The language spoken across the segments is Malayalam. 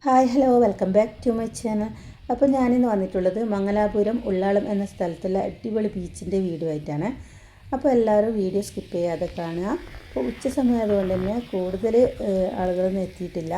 Hi hello welcome back to my channel. അപ്പോൾ ഞാനിന്ന് വന്നിട്ടുള്ളത് മംഗലാപുരം ഉള്ളാളം എന്ന സ്ഥലത്തുള്ള അടിപൊളി ബീച്ചിൻ്റെ വീഡിയോ ആയിട്ടാണ്. അപ്പോൾ എല്ലാവരും വീഡിയോ സ്കിപ്പ് ചെയ്യാതെ കാണുക. അപ്പോൾ ഉച്ച സമയമായതുകൊണ്ട് തന്നെ കൂടുതൽ ആളുകളൊന്നും എത്തിയിട്ടില്ല.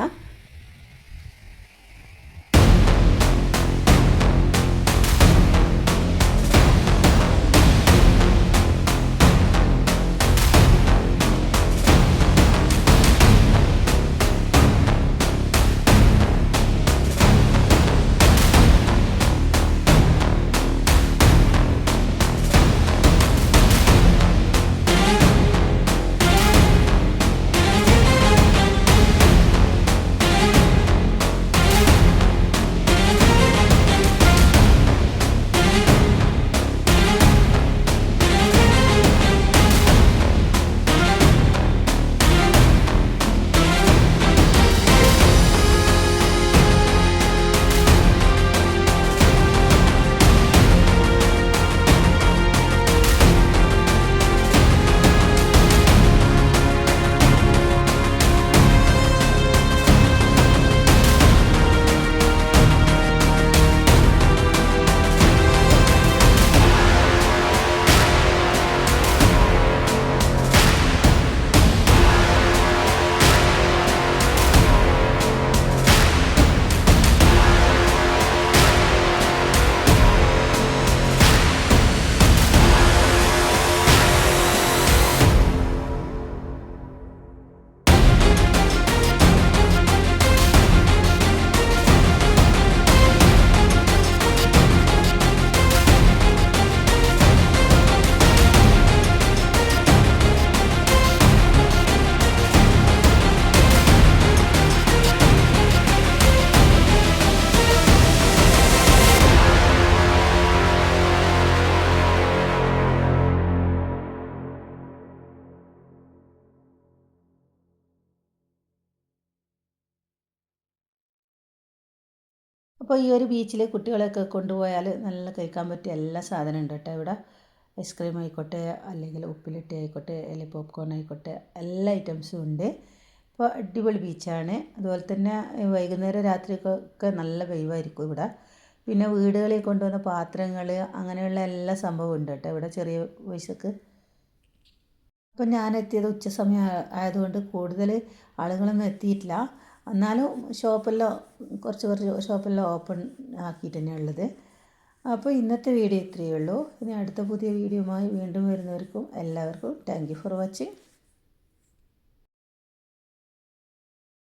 അപ്പോൾ ഈ ഒരു ബീച്ചിൽ കുട്ടികളെയൊക്കെ കൊണ്ടുപോയാൽ നല്ല കഴിക്കാൻ പറ്റിയ എല്ലാ സാധനം ഉണ്ട് കേട്ടോ ഇവിടെ. ഐസ്ക്രീം ആയിക്കോട്ടെ, അല്ലെങ്കിൽ ഉപ്പിലിട്ടി ആയിക്കോട്ടെ, അല്ലെങ്കിൽ പോപ്കോൺ ആയിക്കോട്ടെ, എല്ലാ ഐറ്റംസും ഉണ്ട്. അപ്പോൾ അടിപൊളി ബീച്ചാണ്. അതുപോലെ തന്നെ വൈകുന്നേരം രാത്രിയൊക്കെ നല്ല വൈവായിരിക്കും ഇവിടെ. പിന്നെ വീടുകളിൽ കൊണ്ടുവന്ന പാത്രങ്ങൾ അങ്ങനെയുള്ള എല്ലാ സംഭവവും ഉണ്ട് കേട്ടോ ഇവിടെ ചെറിയ പൈസക്ക്. അപ്പം ഞാൻ എത്തിയത് ഉച്ച സമയം ആയതുകൊണ്ട് കൂടുതൽ ആളുകളൊന്നും എത്തിയിട്ടില്ല. എന്നാലും ഷോപ്പെല്ലാം കുറച്ച് ഷോപ്പെല്ലാം ഓപ്പൺ ആക്കിയിട്ട് തന്നെയാണ് ഉള്ളത്. അപ്പോൾ ഇന്നത്തെ വീഡിയോ ഇത്രയേ ഉള്ളൂ. ഇനി അടുത്ത പുതിയ വീഡിയോയുമായി വീണ്ടും വരുന്നവർക്കും എല്ലാവർക്കും താങ്ക് യു ഫോർ വാച്ചിങ്.